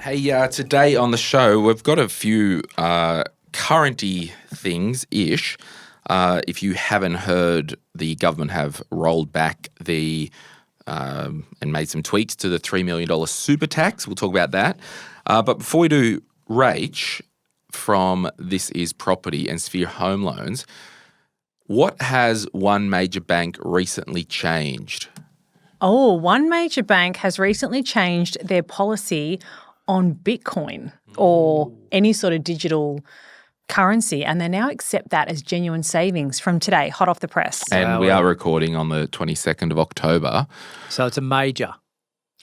Hey, today on the show, we've got a few currenty things-ish. If you haven't heard, the government have rolled back and made some tweaks to the $3 million super tax. We'll talk about that. But before we do, Rach from This Is Property and Sphere Home Loans, what has one major bank recently changed? Oh, one major bank has recently changed their policy on Bitcoin or any sort of digital currency, and they now accept that as genuine savings from today, hot off the press. And we are recording on the 22nd of October. So it's a major.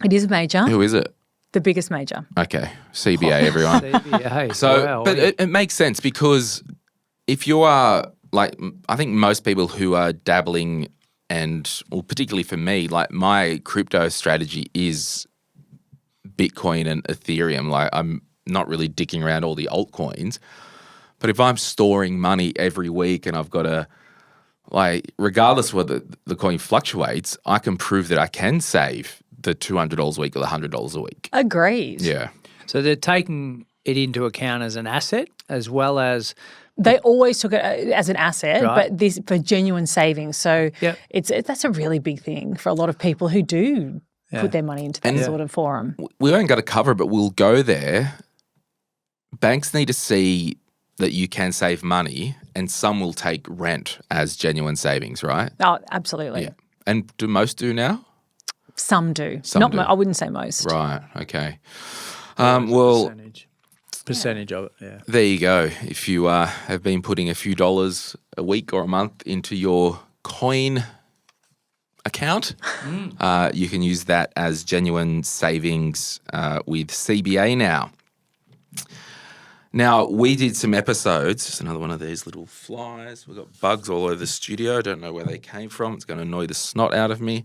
It is a major. Who is it? The biggest major. Okay, CBA, everyone. CBA. So, wow, but it makes sense because if you are, like, I think most people who are dabbling and, well, particularly for me, like my crypto strategy is Bitcoin and Ethereum. Like I'm not really dicking around all the altcoins. But if I'm storing money every week and I've got to, like, regardless whether the coin fluctuates, I can prove that I can save the $200 a week or the $100 a week. Agreed. Yeah. So they're taking it into account as an asset as well as... They always took it as an asset, Right. but this for genuine savings. So Yep. that's a really big thing for a lot of people who do put their money into that sort of forum. We haven't got to cover it, but we'll go there. Banks need to see that you can save money, and some will take rent as genuine savings, right? Oh, absolutely. Yeah. And do most do now? Some do. Some Not do. I wouldn't say most. Right, okay. Well, Percentage of it, yeah. there you go. If you have been putting a few dollars a week or a month into your coin account, you can use that as genuine savings with CBA now. Now, we did some episodes. Just another one of these little flies. We've got bugs all over the studio. Don't know where they came from. It's going to annoy the snot out of me.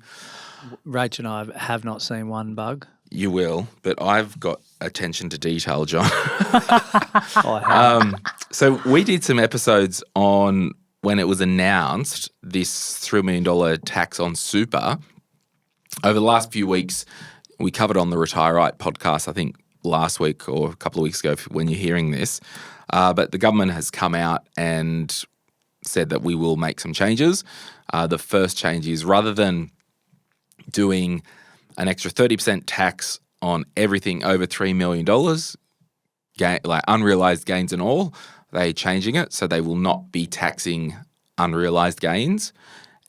Rach and I have not seen one bug. You will, but I've got attention to detail, John. I have. So we did some episodes on when it was announced, this $3 million tax on super. Over the last few weeks, we covered on the Retire Right podcast, I think last week or a couple of weeks ago when you're hearing this. But the government has come out and said that we will make some changes. The first change is rather than doing an extra 30% tax on everything over $3 million, like unrealised gains and all, they're changing it so they will not be taxing unrealised gains,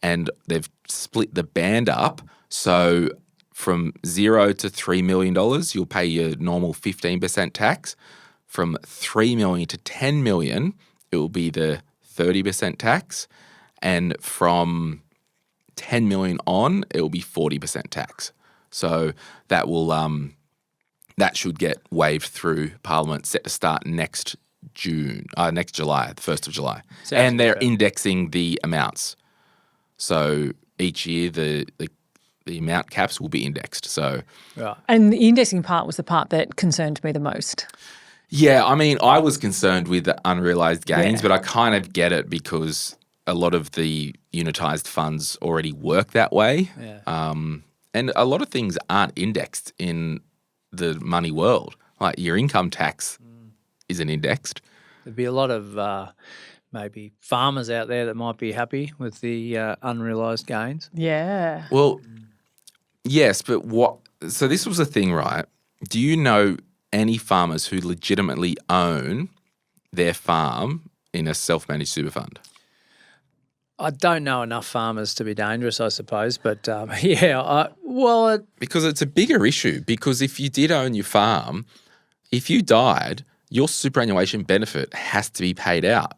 and they've split the band up. So from $0 to $3 million, you'll pay your normal 15% tax. From $3 million to $10 million, it will be the 30% tax. And from $10 million on, it will be 40% tax. So that will that should get waived through Parliament, set to start next July, the 1st of July. And they're indexing the amounts. So each year the amount caps will be indexed. So Right. And the indexing part was the part that concerned me the most. yeah, I mean, I was concerned with the unrealised gains, Yeah. but I kind of get it because a lot of the unitised funds already work that way. Yeah. And a lot of things aren't indexed in the money world. Like your income tax isn't indexed. There'd be a lot of maybe farmers out there that might be happy with the unrealised gains. Yeah. Well, yes, but so this was the thing, right? Do you know any farmers who legitimately own their farm in a self-managed super fund? I don't know enough farmers to be dangerous, I suppose, but Because it's a bigger issue. Because if you did own your farm, if you died, your superannuation benefit has to be paid out.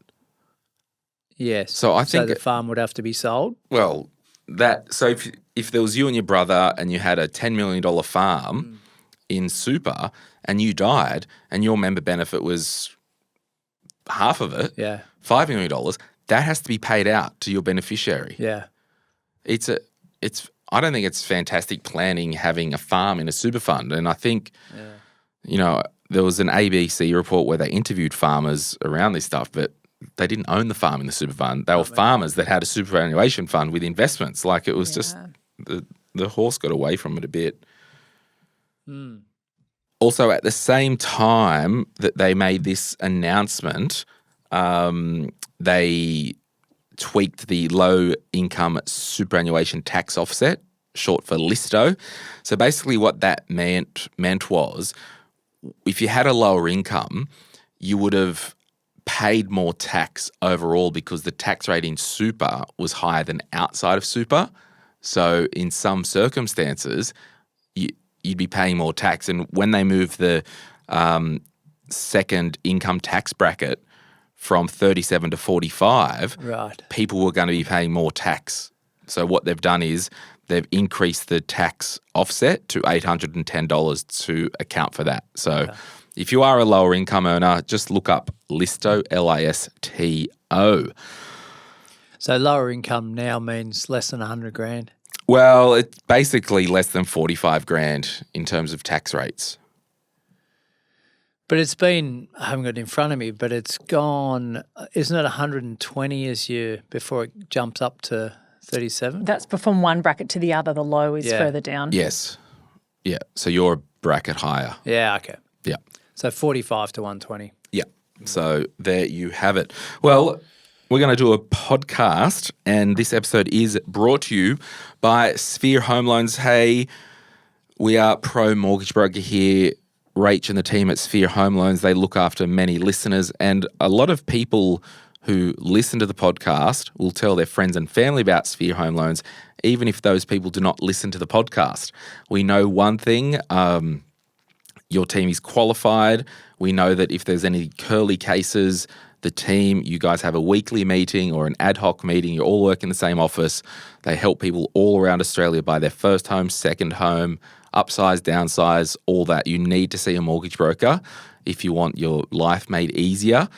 yes. So I think the farm would have to be sold. Well, so if there was you and your brother and you had a $10 million farm in super and you died and your member benefit was half of it, Yeah. $5 million, that has to be paid out to your beneficiary. Yeah. I don't think it's fantastic planning having a farm in a super fund. And I think, there was an ABC report where they interviewed farmers around this stuff, but they didn't own the farm in the super fund. They were farmers that had a superannuation fund with investments. Like it was just the horse got away from it a bit. also at the same time that they made this announcement, they tweaked the low income superannuation tax offset, short for LISTO. So basically what that meant was if you had a lower income, you would have paid more tax overall because the tax rate in super was higher than outside of super. So in some circumstances, you'd be paying more tax. And when they moved the second income tax bracket from 37 to 45, Right. people were going to be paying more tax. So what they've done is they've increased the tax offset to $810 to account for that. So if you are a lower income earner, just look up LISTO, LISTO. So lower income now means less than 100 grand. Well, it's basically less than 45 grand in terms of tax rates. But it's been, I haven't got it in front of me, but it's gone, isn't it 120 this year before it jumps up to 37? That's from one bracket to the other. The low is further down. Yes. Yeah. So you're a bracket higher. Yeah, okay. Yeah. So 45 to 120. Yeah. So there you have it. Well, we're going to do a podcast, and this episode is brought to you by Sphere Home Loans. Hey, we are pro mortgage broker here. Rach and the team at Sphere Home Loans, they look after many listeners, and a lot of people who listen to the podcast will tell their friends and family about Sphere Home Loans, even if those people do not listen to the podcast. We know one thing, your team is qualified. We know that if there's any curly cases, the team, you guys have a weekly meeting or an ad hoc meeting, you all work in the same office. They help people all around Australia buy their first home, second home, upsize, downsize, all that. You need to see a mortgage broker if you want your life made easier.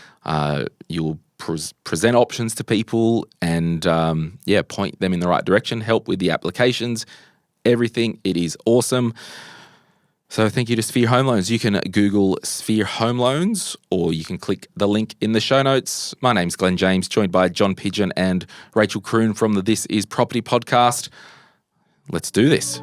You'll present options to people and, point them in the right direction, help with the applications, everything. It is awesome. So thank you to Sphere Home Loans. You can Google Sphere Home Loans or you can click the link in the show notes. My name's Glen James, joined by John Pidgeon and Rachelle Kroon from the This Is Property podcast. Let's do this.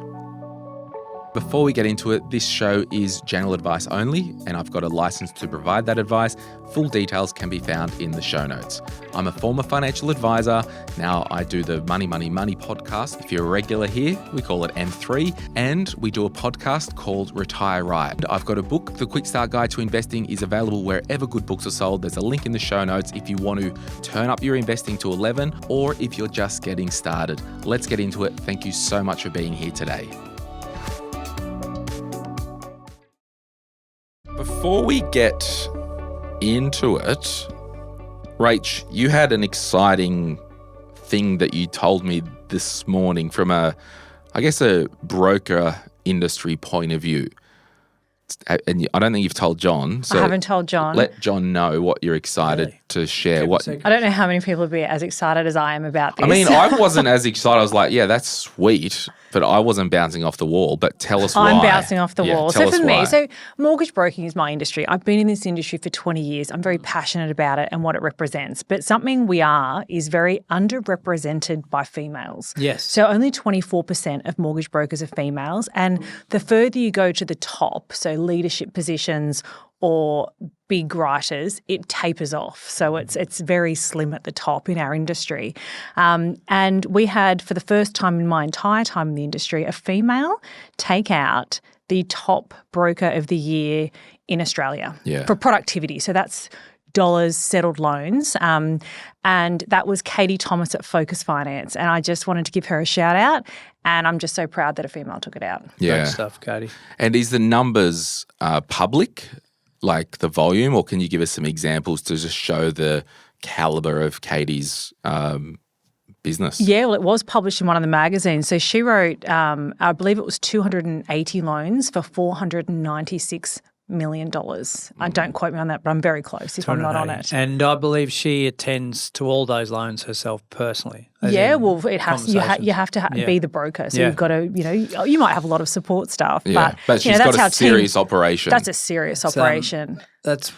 Before we get into it, this show is general advice only, and I've got a license to provide that advice. Full details can be found in the show notes. I'm a former financial advisor. Now I do the Money, Money, Money podcast. If you're a regular here, we call it M3, and we do a podcast called Retire Right. I've got a book, The Quick Start Guide to Investing, is available wherever good books are sold. There's a link in the show notes if you want to turn up your investing to 11 or if you're just getting started. Let's get into it. Thank you so much for being here today. Before we get into it, Rach, you had an exciting thing that you told me this morning from a broker industry point of view. And I don't think you've told John. So I haven't told John. Let John know what you're excited to share. I don't know how many people would be as excited as I am about this. I mean, I wasn't as excited. I was like, yeah, that's sweet. But I wasn't bouncing off the wall. But tell us why. I'm bouncing off the wall. So for me, why. Mortgage broking is my industry. I've been in this industry for 20 years. I'm very passionate about it and what it represents. But something we are is very underrepresented by females. Yes. So only 24% of mortgage brokers are females. And the further you go to the top, so leadership positions or big writers, it tapers off. So it's very slim at the top in our industry. And we had, for the first time in my entire time in the industry, a female take out the top broker of the year in Australia for productivity. So that's dollars settled loans. And that was Katie Thomas at Focus Finance. And I just wanted to give her a shout out. And I'm just so proud that a female took it out. Yeah. Great stuff, Katie. And is the numbers public? Like the volume, or can you give us some examples to just show the caliber of Katie's business? Yeah, well, it was published in one of the magazines. So she wrote, I believe it was 280 loans for $496 million. Don't quote me on that, but I'm very close if I'm not on it. And I believe she attends to all those loans herself personally. Yeah, well, it has. You have to be the broker, so you've got to. You might have a lot of support staff, but she's got a serious operation. That's a serious operation. That's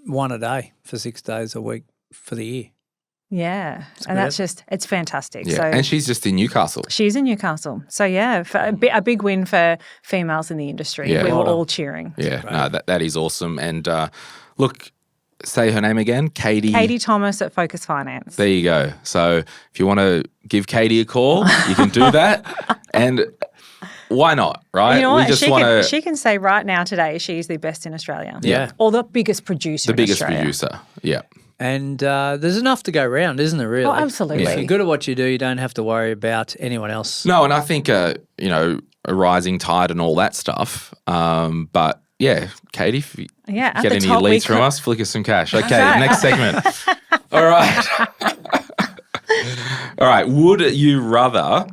one a day for 6 days a week for the year. Yeah. And that's just, it's fantastic. Yeah, So and she's just in Newcastle. she's in Newcastle. So, yeah, a big win for females in the industry. Yeah. We were Well done. all cheering. Yeah, no, that is awesome. And look, say her name again, Katie. Katie Thomas at Focus Finance. There you go. So if you want to give Katie a call, you can do that. And why not, right? You know We what? just She want can, to she can say right now today she's the best in Australia. Yeah. Or the biggest producer the in biggest Australia. producer. Yeah. And there's enough to go around, isn't there, really? Oh, absolutely. If you're good at what you do, you don't have to worry about anyone else. No, and I think a rising tide and all that stuff. But yeah, Katie, if you Yeah, at get the any top, leads we from us, flick us some cash. Okay, next segment. All right. All right. Would you rather?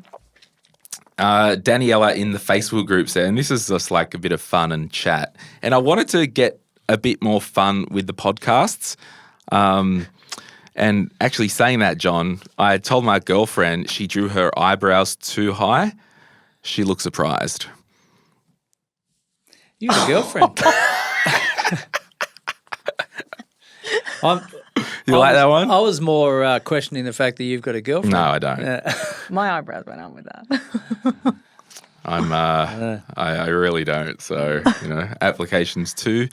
Daniela in the Facebook group said, and this is just like a bit of fun and chat, and I wanted to get a bit more fun with the podcasts. And actually saying that, John, I told my girlfriend she drew her eyebrows too high. She looked surprised. You got a girlfriend. You like that one? I was more questioning the fact that you've got a girlfriend. No, I don't. My eyebrows went up with that. I really don't. So, applications to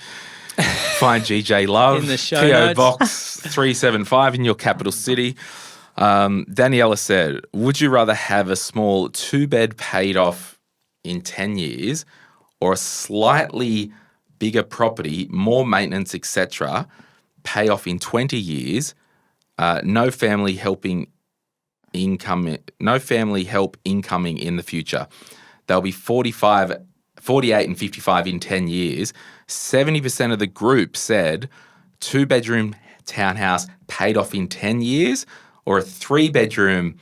find GJ Love, In the show PO notes. Box 375 in your capital city. Daniela said, would you rather have a small 2-bed paid off in 10 years or a slightly bigger property, more maintenance, etc., pay off in 20 years, no family help incoming in the future? They'll be 48 and 55 in 10 years. 70% of the group said 2-bedroom townhouse paid off in 10 years or a 3-bedroom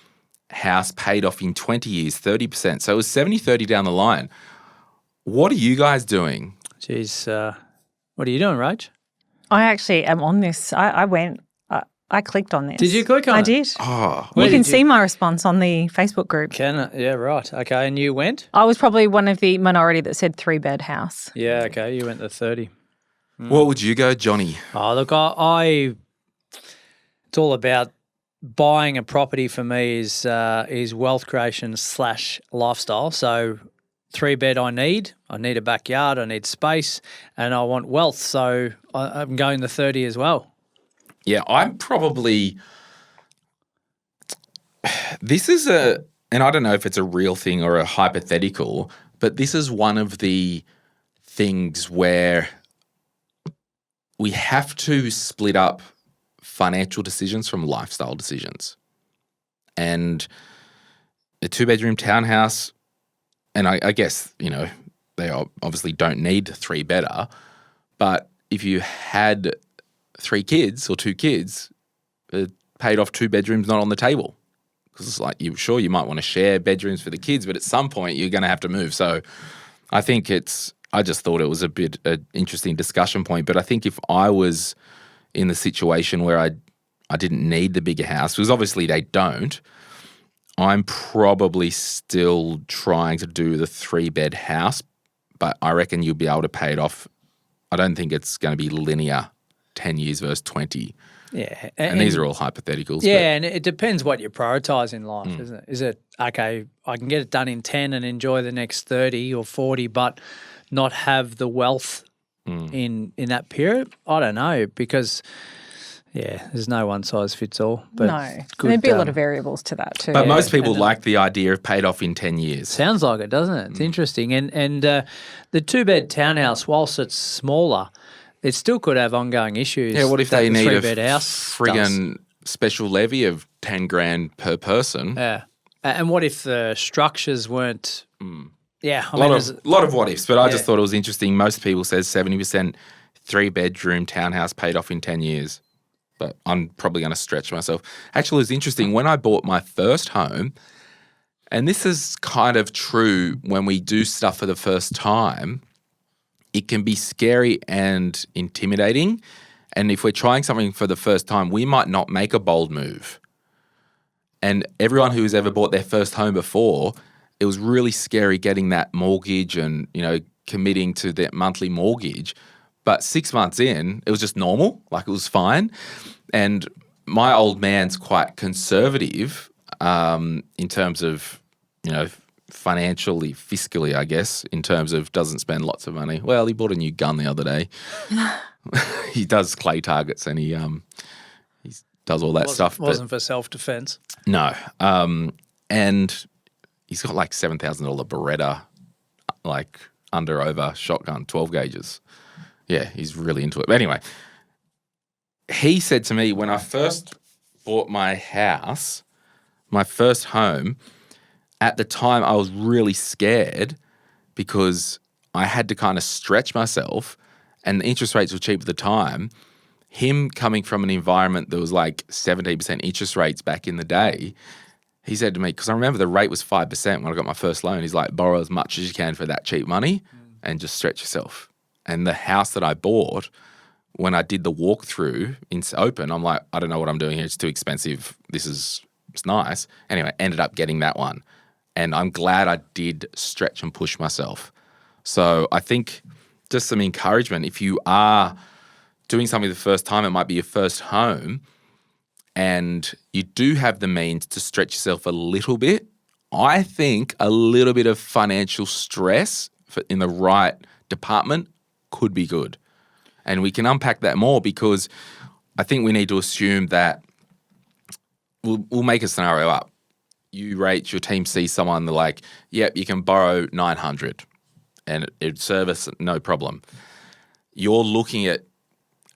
house paid off in 20 years, 30%. So it was 70-30 down the line. What are you guys doing? Jeez, what are you doing, Rach? I actually am on this. I clicked on this. Did you click on I it? did. Oh, You Where can did see my response on the Facebook group. Yeah, right. Okay, and you went? I was probably one of the minority that said 3-bed house. Yeah, okay, you went to 30. what would you go, Johnny? Oh, look, I it's all about buying a property for me is wealth creation / lifestyle. So 3-bed I need a backyard, I need space, and I want wealth. So I'm going to 30 as well. Yeah, I'm probably. This is and I don't know if it's a real thing or a hypothetical, but this is one of the things where we have to split up financial decisions from lifestyle decisions. And a 2-bedroom townhouse, and I guess, they obviously don't need 3-bedder, but if you had 3 kids or 2 kids, paid off 2 bedrooms not on the table. Because it's like, you might want to share bedrooms for the kids, but at some point you're going to have to move. So I think I just thought it was a bit an interesting discussion point. But I think if I was in the situation where I didn't need the bigger house, because obviously they don't, I'm probably still trying to do the 3-bed house, but I reckon you'll be able to pay it off. I don't think it's going to be linear 10 years versus 20. Yeah. And these are all hypotheticals. Yeah, and it depends what you prioritise in life, isn't it? Is it, okay, I can get it done in 10 and enjoy the next 30 or 40, but not have the wealth in that period? I don't know, because, there's no one size fits all. But No. it's good, There'd be a lot of variables to that too. But most people like the idea of paid off in 10 years. Sounds like it, doesn't it? It's interesting. And the 2-bed townhouse, whilst it's smaller, it still could have ongoing issues. Yeah, what if that they the need a 3-bed house friggin' special levy of $10,000 per person? Yeah. And what if the structures weren't? Yeah, A lot of what ifs, but I just thought it was interesting. Most people says 70% 3-bedroom townhouse paid off in 10 years. But I'm probably going to stretch myself. Actually, it was interesting. When I bought my first home, and this is kind of true when we do stuff for the first time, it can be scary and intimidating. And if we're trying something for the first time, we might not make a bold move. And everyone who's ever bought their first home before, it was really scary getting that mortgage and, committing to that monthly mortgage. But 6 months in, it was just normal, like it was fine. And my old man's quite conservative in terms of, financially, fiscally, I guess, in terms of doesn't spend lots of money. Well, he bought a new gun the other day. He does clay targets and he does all that stuff. Wasn't for self-defense. No. And he's got like $7,000 Beretta, like under-over shotgun, 12 gauges. Yeah, he's really into it. But anyway, he said to me when I first bought my house, my first home, at the time I was really scared because I had to kind of stretch myself and the interest rates were cheap at the time. Him coming from an environment that was like 17% interest rates back in the day, he said to me, because I remember the rate was 5% when I got my first loan, he's like, borrow as much as you can for that cheap money and just stretch yourself. And the house that I bought, when I did the walkthrough in open, I'm like, I don't know what I'm doing here. It's too expensive. It's nice. Anyway, ended up getting that one. And I'm glad I did stretch and push myself. So I think just some encouragement. If you are doing something the first time, it might be your first home, and you do have the means to stretch yourself a little bit, I think a little bit of financial stress in the right department could be good. And we can unpack that more because I think we need to assume that we'll make a scenario up. You rate, your team sees someone, they're like, yep, you can borrow 900 and it'd service no problem. You're looking at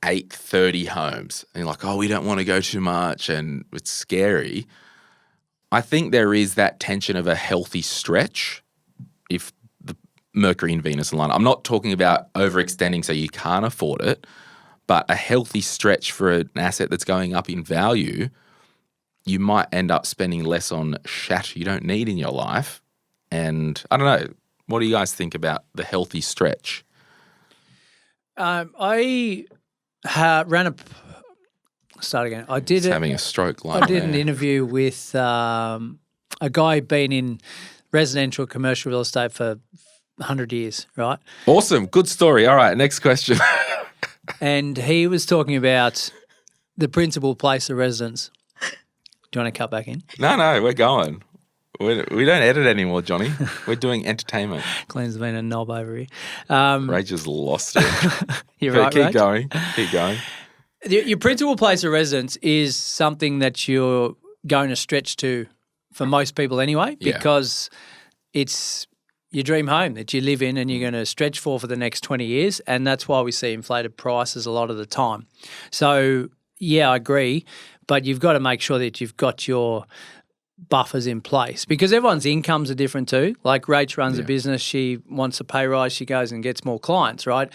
830 homes and you're like, oh, we don't want to go too much and it's scary. I think there is that tension of a healthy stretch if the Mercury and Venus align. I'm not talking about overextending so you can't afford it, but a healthy stretch for an asset that's going up in value, you might end up spending less on shat you don't need in your life. And I don't know, what do you guys think about the healthy stretch? I start again. I did having a stroke. I did an interview with a guy who'd been in residential commercial real estate for 100 years, right? Awesome. Good story. All right, next question. And he was talking about the principal place of residence. Do you want to cut back in? No, we're going. We don't edit anymore, Johnny. We're doing entertainment. Glenn's been a knob over here. Rach has lost it. You're right, Keep Rach. going. Keep going. Your principal place of residence is something that you're going to stretch to for most people anyway, because it's your dream home that you live in and you're going to stretch for the next 20 years, and that's why we see inflated prices a lot of the time. So, yeah, I agree, but you've got to make sure that you've got your buffers in place because everyone's incomes are different too. Like Rach runs a business, she wants a pay rise, she goes and gets more clients, right?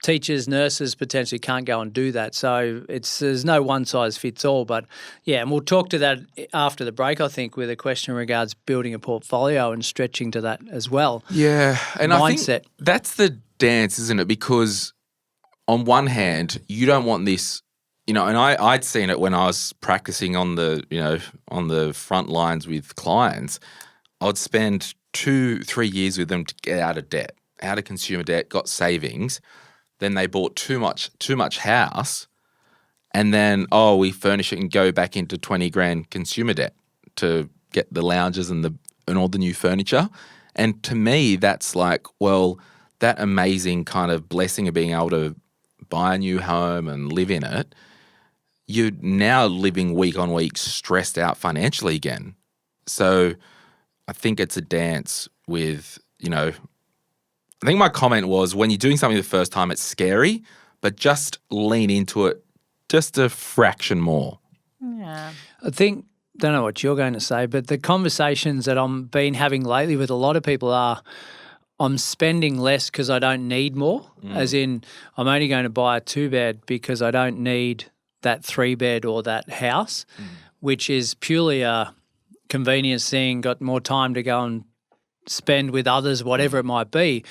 Teachers, nurses potentially can't go and do that. So there's no one size fits all. But yeah, and we'll talk to that after the break, I think, with a question regards building a portfolio and stretching to that as well. Yeah. And mindset. I think that's the dance, isn't it? Because on one hand, you don't want this, and I'd seen it when I was practicing on the front lines with clients. I would spend 2-3 years with them to get out of debt, out of consumer debt, got savings. Then they bought too much house, and then we furnish it and go back into 20 grand consumer debt to get the lounges and all the new furniture. And to me, that's like, well, that amazing kind of blessing of being able to buy a new home and live in it. You're now living week on week stressed out financially again. So I think it's a dance with, I think my comment was when you're doing something the first time, it's scary, but just lean into it just a fraction more. Yeah. I think, don't know what you're going to say, but the conversations that I'm been having lately with a lot of people are, I'm spending less because I don't need more, as in I'm only going to buy a 2-bed because I don't need that 3-bed or that house, which is purely a convenience thing, got more time to go and spend with others, whatever it might be,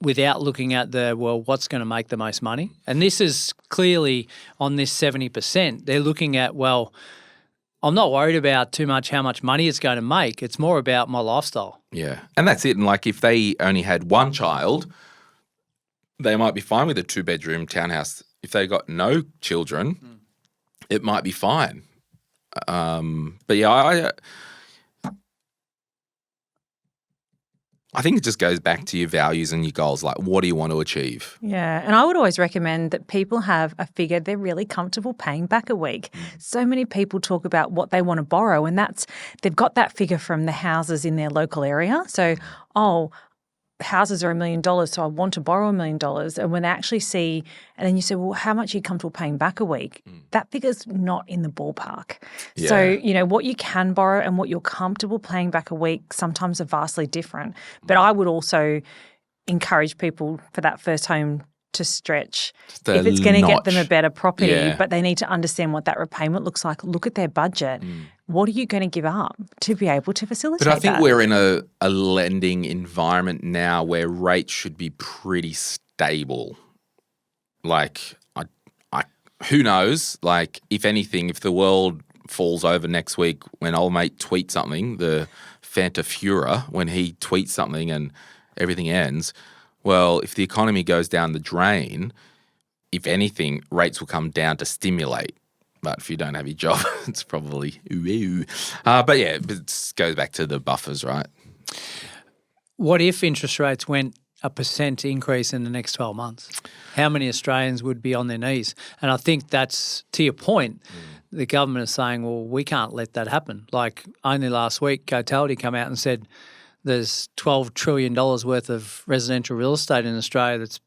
without looking at what's going to make the most money. And this is clearly on this 70%. They're looking at, I'm not worried about too much how much money it's going to make. It's more about my lifestyle. Yeah. And that's it. And like if they only had one child, they might be fine with a 2-bedroom townhouse. If they got no children it might be fine. But yeah, I think it just goes back to your values and your goals. Like, what do you want to achieve? Yeah, and I would always recommend that people have a figure they're really comfortable paying back a week. So many people talk about what they want to borrow, and they've got that figure from the houses in their local area. So, houses are $1 million, so I want to borrow $1 million. And when they actually see, and then you say, well, how much are you comfortable paying back a week? That figure's not in the ballpark. Yeah. So, what you can borrow and what you're comfortable paying back a week sometimes are vastly different. But I would also encourage people for that first home to stretch. If it's going to get them a better property, but they need to understand what that repayment looks like, look at their budget. What are you going to give up to be able to facilitate that? But I think we're in a lending environment now where rates should be pretty stable. Like, who knows? Like, if anything, if the world falls over next week when old mate tweets something, the Fanta Fura, when he tweets something and everything ends, well, if the economy goes down the drain, if anything, rates will come down to stimulate. But if you don't have your job, it's probably ooh. But yeah, it goes back to the buffers, right? What if interest rates went 1% increase in the next 12 months? How many Australians would be on their knees? And I think that's, to your point, the government is saying, well, we can't let that happen. Like only last week, Cotality came out and said there's $12 trillion worth of residential real estate in Australia that's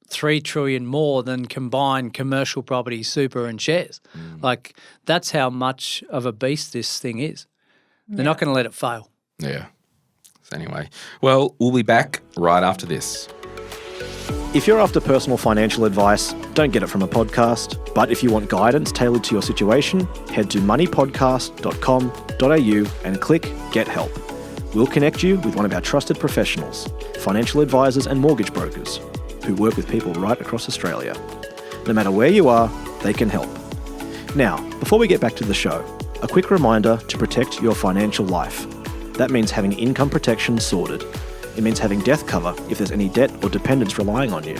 $3 trillion more than combined commercial property, super and shares. Like that's how much of a beast this thing is. They're not going to let it fail. Yeah. So anyway, well, we'll be back right after this. If you're after personal financial advice, don't get it from a podcast. But if you want guidance tailored to your situation, head to moneypodcast.com.au and click Get Help. We'll connect you with one of our trusted professionals, financial advisors and mortgage brokers, who work with people right across Australia. No matter where you are, they can help. Now, before we get back to the show, a quick reminder to protect your financial life. That means having income protection sorted. It means having death cover if there's any debt or dependents relying on you.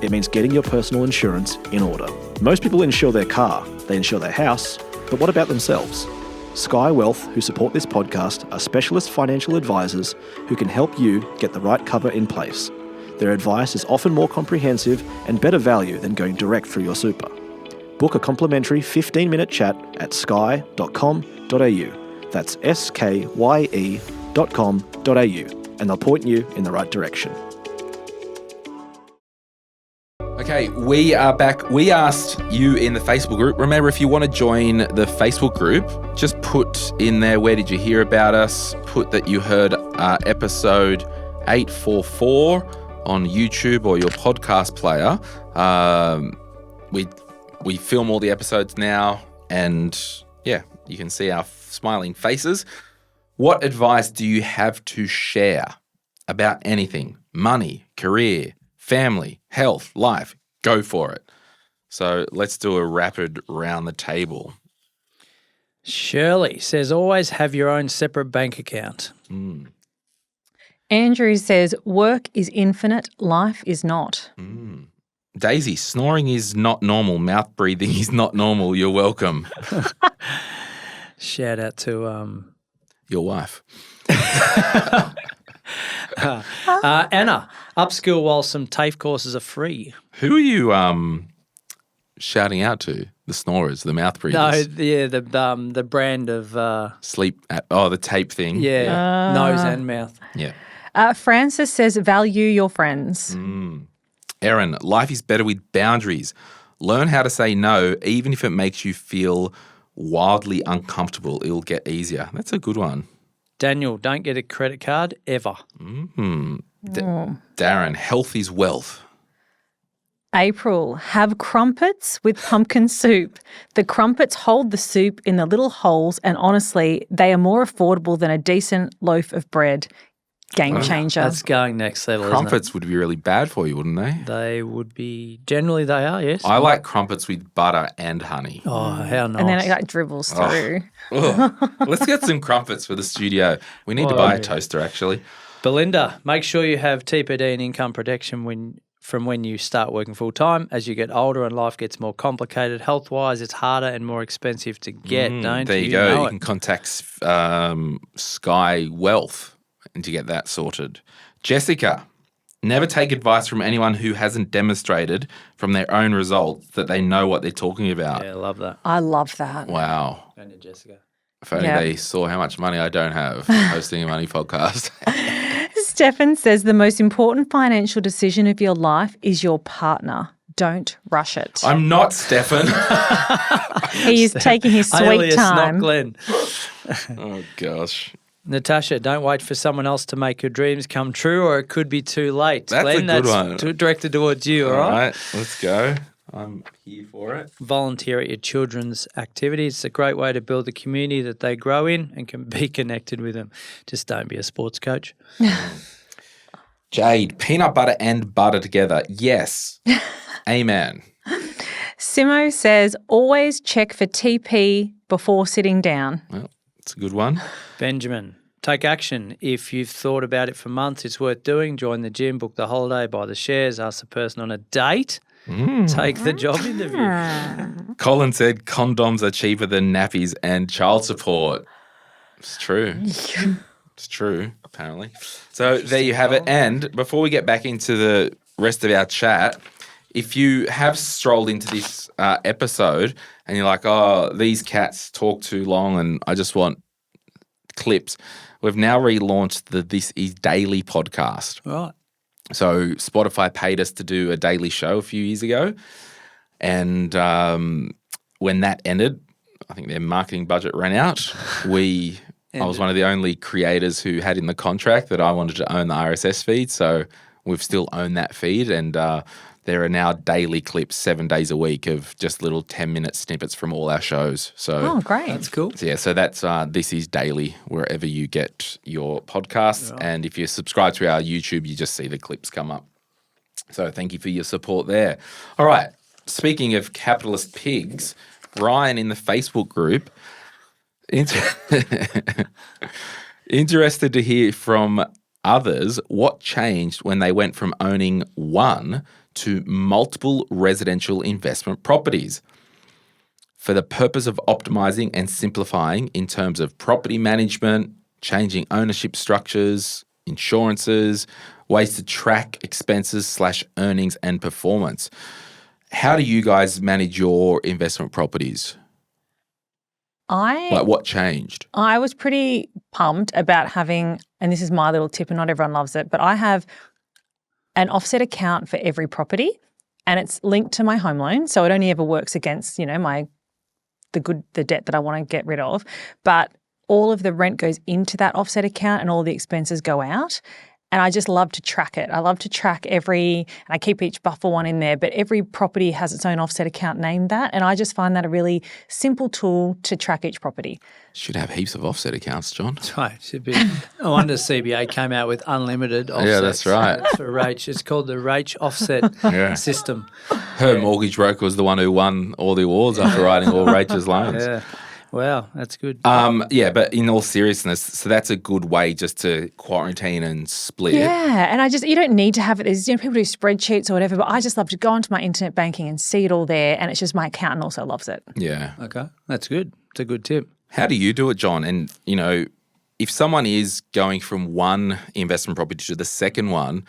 It means getting your personal insurance in order. Most people insure their car, they insure their house, but what about themselves? Sky Wealth, who support this podcast, are specialist financial advisors who can help you get the right cover in place. Their advice is often more comprehensive and better value than going direct through your super. Book a complimentary 15-minute chat at sky.com.au. That's skye.com.au, and they'll point you in the right direction. Okay, we are back. We asked you in the Facebook group. Remember, if you want to join the Facebook group, just put in there, where did you hear about us? Put that you heard episode 844 on YouTube or your podcast player. We film all the episodes now, and yeah, you can see our smiling faces. What advice do you have to share about anything? Money, career, family, health, life? Go for it. So let's do a rapid round the table. Shirley says, always have your own separate bank account. Andrew says, work is infinite, life is not. Daisy, snoring is not normal. Mouth breathing is not normal. You're welcome. Shout out to Your wife. Anna, upskill while some TAFE courses are free. Who are you shouting out to? The snorers, the mouth breathers? No, the brand of Sleep at, the tape thing. nose and mouth. Yeah. Francis says, value your friends. Erin, life is better with boundaries. Learn how to say no, even if it makes you feel wildly uncomfortable. It'll get easier. That's a good one. Daniel, don't get a credit card ever. Darren, health is wealth. April, have crumpets with pumpkin soup. The crumpets hold the soup in the little holes, and honestly, they are more affordable than a decent loaf of bread. Game changer. That's going next level, Crumpets isn't would be really bad for you, wouldn't they? it? They would be, generally they are, yes. I like crumpets with butter and honey. Oh, how nice. And then it like dribbles through. Let's get some crumpets for the studio. We need to buy a toaster, actually. Belinda, make sure you have TPD and income protection from when you start working full time. As you get older and life gets more complicated health wise, it's harder and more expensive to get. Don't There you you go. know You it? can contact Sky Wealth and to get that sorted. Jessica, never take advice from anyone who hasn't demonstrated from their own results that they know what they're talking about. Yeah, I love that. I love that. Wow. And you, Jessica. If only Yeah. they saw how much money I don't have hosting a money podcast. Stefan says the most important financial decision of your life is your partner. Don't rush it. I'm not Stefan. He is taking his sweet Alias, not time. Glenn. Oh, gosh. Natasha, don't wait for someone else to make your dreams come true, or it could be too late. That's Glenn, a good one. Directed towards you, all All right? right, let's go. I'm here for it. Volunteer at your children's activities. It's a great way to build the community that they grow in and can be connected with them. Just don't be a sports coach. Jade, peanut butter and butter together. Yes. Amen. Simo says always check for TP before sitting down. Well, it's a good one. Benjamin, take action. If you've thought about it for months, it's worth doing. Join the gym, book the holiday, buy the shares, ask the person on a date, take the job interview. Colin said condoms are cheaper than nappies and child support. It's true. It's true, apparently. So there you have it. And before we get back into the rest of our chat, if you have strolled into this episode and you're like, oh, these cats talk too long and I just want clips, we've now relaunched the This Is Daily podcast. Right. So Spotify paid us to do a daily show a few years ago. And when that ended, I think their marketing budget ran out. I was one of the only creators who had in the contract that I wanted to own the RSS feed. So we've still owned that feed. And there are now daily clips 7 days a week of just little 10-minute snippets from all our shows. So Oh, great. That's cool. so that's This Is Daily, wherever you get your podcasts. Right. And if you subscribe to our YouTube, you just see the clips come up. So thank you for your support there. All right. Speaking of capitalist pigs, Ryan in the Facebook group, interested to hear from others what changed when they went from owning one to multiple residential investment properties for the purpose of optimizing and simplifying in terms of property management, changing ownership structures, insurances, ways to track expenses / earnings and performance. How do you guys manage your investment properties? What changed? I was pretty pumped about having, and this is my little tip and not everyone loves it, but I have an offset account for every property and it's linked to my home loan. So it only ever works against, the debt that I want to get rid of. But all of the rent goes into that offset account and all the expenses go out. And I just love to track it. I love to track and I keep each buffer one in there, but every property has its own offset account named that. And I just find that a really simple tool to track each property. Should have heaps of offset accounts, John. That's right. Should be. No wonder CBA came out with unlimited offsets. Yeah, that's right. For Rach. It's called the Rach offset system. Her mortgage broker was the one who won all the awards after writing all Rachel's loans. Yeah. Wow, that's good. But in all seriousness, so that's a good way just to quarantine and split. Yeah, and you don't need to have it. There's people do spreadsheets or whatever, but I just love to go onto my internet banking and see it all there, and it's just my accountant also loves it. Yeah. Okay, that's good. It's a good tip. How do you do it, John? And, if someone is going from one investment property to the second one,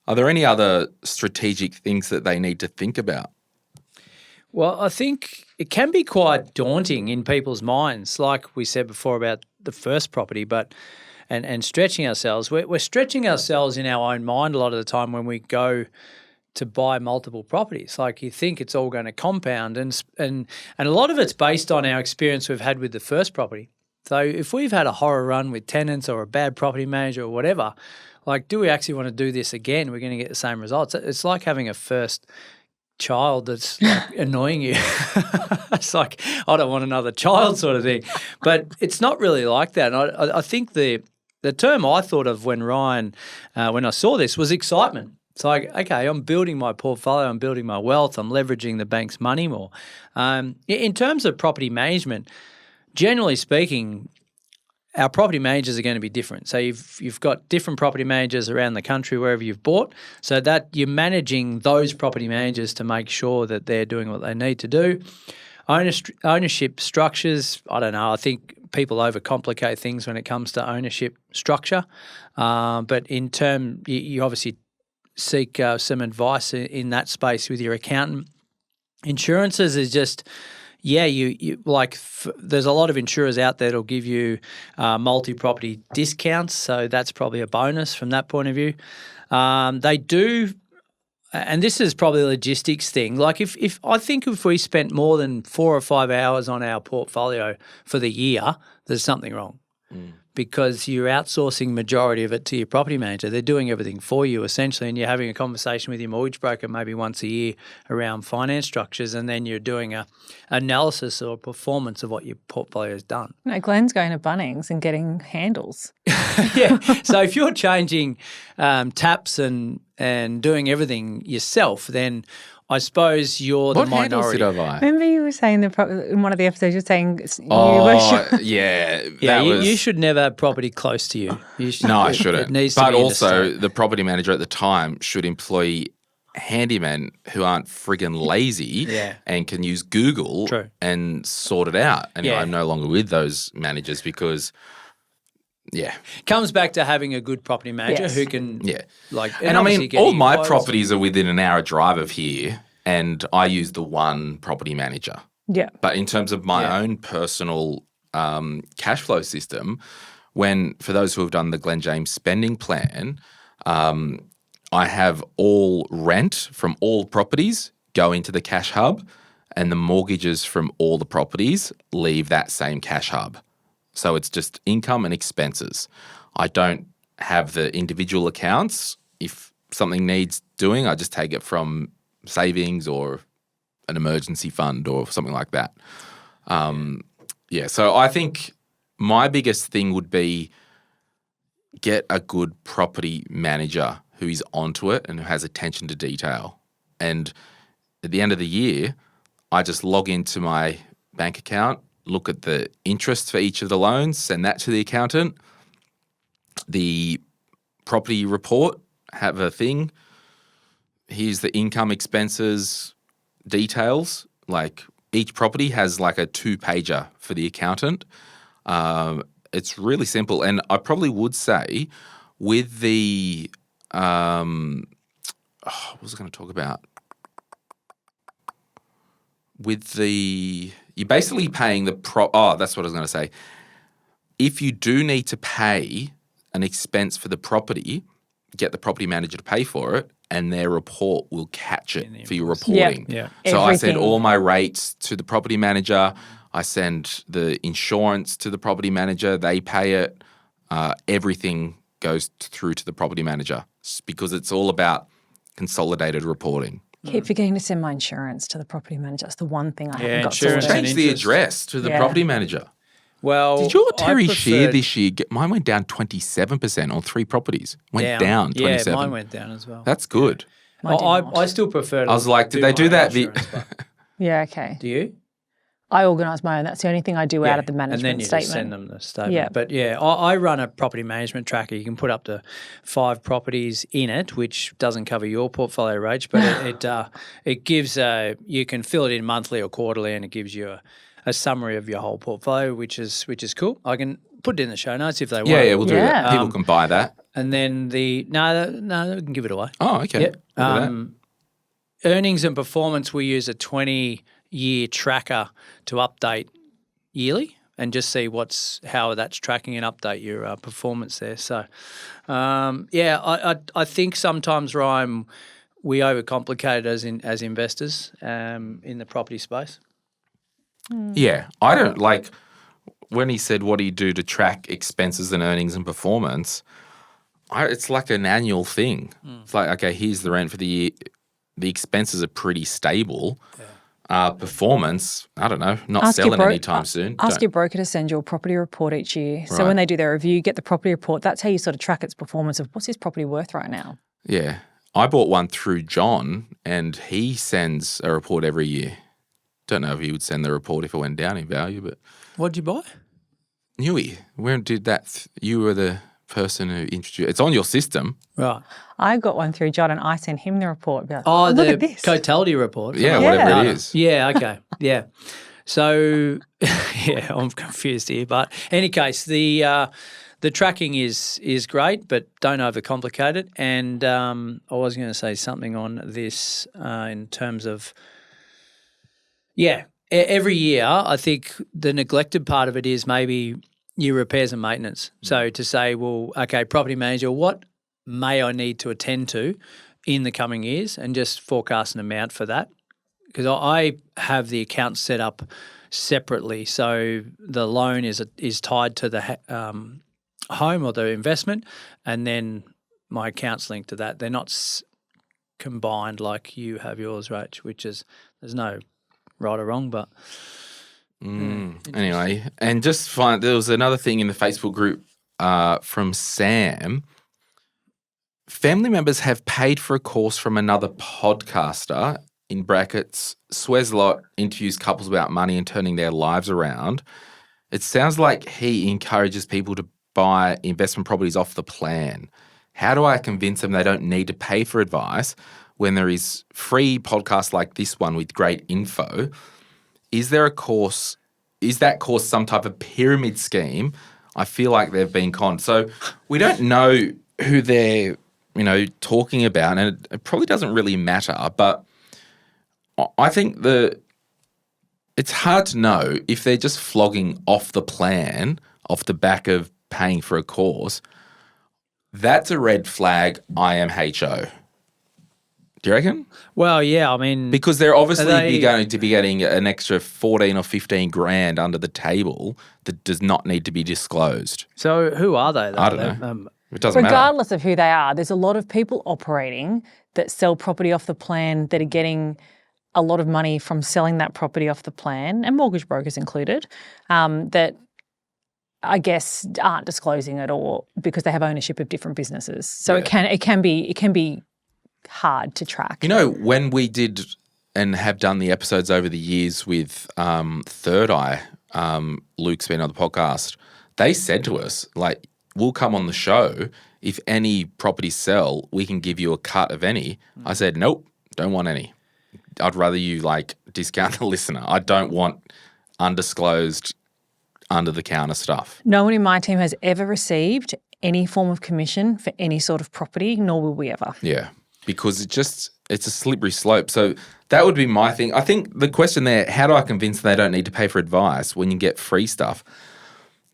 are there any other strategic things that they need to think about? Well, I think it can be quite daunting in people's minds, like we said before about the first property, and stretching ourselves. We're stretching ourselves in our own mind a lot of the time when we go to buy multiple properties. Like you think it's all going to compound, and a lot of it's based on our experience we've had with the first property. So if we've had a horror run with tenants or a bad property manager or whatever, like, do we actually want to do this again? We're going to get the same results. It's like having a first child that's like annoying you. It's like, I don't want another child sort of thing. But it's not really like that. And I think the term I thought of when I saw this was excitement. It's like, okay, I'm building my portfolio, I'm building my wealth, I'm leveraging the bank's money more. In terms of property management, generally speaking, our property managers are going to be different. So you've got different property managers around the country wherever you've bought, so that you're managing those property managers to make sure that they're doing what they need to do. Ownership structures, I don't know. I think people overcomplicate things when it comes to ownership structure. But in term, you obviously seek some advice in that space with your accountant. Insurances is just, you like there's a lot of insurers out there that'll give you multi-property discounts, so that's probably a bonus from that point of view. They do, and this is probably a logistics thing. Like if I think if we spent more than 4 or 5 hours on our portfolio for the year, there's something wrong. Because you're outsourcing majority of it to your property manager. They're doing everything for you essentially, and you're having a conversation with your mortgage broker maybe once a year around finance structures, and then you're doing a analysis or performance of what your portfolio has done. No, Glenn's going to Bunnings and getting handles. Yeah. So if you're changing taps and doing everything yourself, then I suppose you're What the handles minority. did I buy? Remember you were saying in one of the episodes, you're saying Yeah. Yeah, that was, you should never have property close to you. No, I shouldn't. It needs to But be in the also, state. the property manager at the time should employ handymen who aren't friggin' lazy Yeah. and can use Google True. and sort it out. And Yeah. I'm no longer with those managers because, Comes back to having a good property manager Yes. who can, yeah. like, And I obviously mean, getting all my quotes. properties are within an hour drive of here, and I use the one property manager. Yeah. But in terms of my Yeah. own personal cash flow system, for those who have done the Glen James spending plan, I have all rent from all properties go into the cash hub, and the mortgages from all the properties leave that same cash hub. So it's just income and expenses. I don't have the individual accounts. If something needs doing, I just take it from savings or an emergency fund or something like that. So I think my biggest thing would be get a good property manager who is onto it and who has attention to detail. And at the end of the year, I just log into my bank account, look at the interest for each of the loans, send that to the accountant. The property report, have a thing. Here's the income, expenses, details. Like each property has like a 2-pager for the accountant. It's really simple. And I probably would say with the what was I going to talk about? You're basically paying that's what I was going to say. If you do need to pay an expense for the property, get the property manager to pay for it, and their report will catch it for your reporting. Yeah. So I send Everything. all my rates to the property manager. I send the insurance to the property manager. They pay it. Everything goes through to the property manager because it's all about consolidated reporting. Keep forgetting to send my insurance to the property manager. That's the one thing I haven't got insurance sorted. and Change the interest. address to the Yeah. property manager. Well, Did your I Terry share preferred this year? Mine went down 27% on 3 properties. Went down 27. Yeah, mine went down as well. That's good. Mine did not. I still prefer to I was like, did they do my that? insurance, but- Yeah, okay. do you? I organise my own. That's the only thing I do out of the management and then you statement. just send them the statement. Yeah. But yeah, I run a property management tracker. You can put up to 5 properties in it, which doesn't cover your portfolio, Rach, but it gives you can fill it in monthly or quarterly, and it gives you a summary of your whole portfolio, which is cool. I can put it in the show notes if they want. Yeah, we'll do Yeah. that. People can buy that. And then no, we can give it away. Oh, okay. Yeah. We'll do that. Earnings and performance, we use a 20-year tracker to update yearly and just see how that's tracking and update your performance there. So, I think sometimes, Ryan, we overcomplicate it as investors in the property space. Yeah. I don't like when he said, what do you do to track expenses and earnings and performance? It's like an annual thing. It's like, okay, here's the rent for the year. The expenses are pretty stable. Performance, I don't know, not selling anytime soon. Ask your broker to send you a property report each year. So when they do their review, get the property report. That's how you sort of track its performance of what's his property worth right now. Yeah. I bought one through John, and he sends a report every year. Don't know if he would send the report if it went down in value, but What'd you buy? Newey, where did that? You were the person who introduced. It's on your system. Right. I got one through John and I sent him the report. Like, Oh, look the at this. totality report. Yeah, Yeah. whatever it is. Yeah, okay. Yeah. So, yeah, I'm confused here. But in any case, the tracking is great, but don't overcomplicate it. And I was going to say something on this in terms of, every year I think the neglected part of it is maybe your repairs and maintenance. So to say, well, okay, property manager, what may I need to attend to in the coming years, and just forecast an amount for that. Because I have the account set up separately, so the loan is tied to the home or the investment, and then my account's linked to that. They're not combined like you have yours, Rach, which is there's no right or wrong, but Anyway, and just there was another thing in the Facebook group from Sam. Family members have paid for a course from another podcaster, in brackets, swears a lot, interviews couples about money and turning their lives around. It sounds like he encourages people to buy investment properties off the plan. How do I convince them they don't need to pay for advice when there is free podcasts like this one with great info? Is there a course? Is that course some type of pyramid scheme? I feel like they've been conned. So we don't know who they're, talking about, and it probably doesn't really matter. But I think it's hard to know if they're just flogging off the plan off the back of paying for a course. That's a red flag, IMHO. Do you reckon? well, yeah, I mean, Because they're obviously they- going to be getting an extra 14 or 15 grand under the table that does not need to be disclosed. so who are they? Though? I don't know. It doesn't matter. Regardless of who they are, there's a lot of people operating that sell property off the plan that are getting a lot of money from selling that property off the plan, and mortgage brokers included, that I guess aren't disclosing it, or because they have ownership of different businesses. So it can be hard to track. When we did and have done the episodes over the years with Third Eye, Luke's been on the podcast, they said to us, like, we'll come on the show. If any properties sell, we can give you a cut of any. I said, nope, don't want any. I'd rather you discount the listener. I don't want undisclosed, under-the-counter stuff. No one in my team has ever received any form of commission for any sort of property, nor will we ever. Yeah, because it's a slippery slope. So that would be my thing. I think the question there, how do I convince them they don't need to pay for advice when you get free stuff?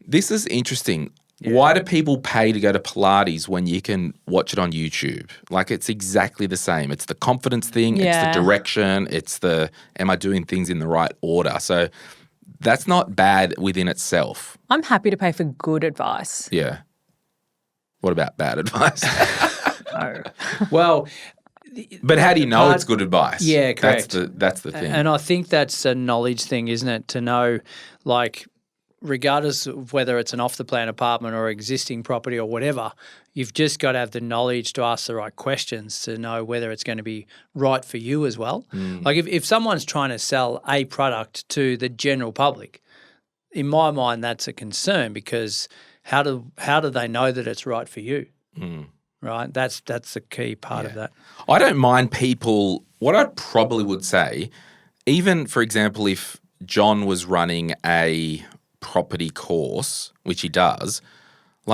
This is interesting. Yeah. Why do people pay to go to Pilates when you can watch it on YouTube? It's exactly the same. It's the confidence thing. Yeah. It's the direction. It's the, am I doing things in the right order? So that's not bad within itself. I'm happy to pay for good advice. Yeah. What about bad advice? No. Well, but how do you know it's good advice? Yeah, correct. That's the thing. And I think that's a knowledge thing, isn't it? To know, regardless of whether it's an off-the-plan apartment or existing property or whatever, you've just got to have the knowledge to ask the right questions to know whether it's going to be right for you as well. If someone's trying to sell a product to the general public, in my mind that's a concern, because how do they know that it's right for you? Right? That's the key part of that. I don't mind people. What I probably would say, even, for example, if John was running a property course, which he does,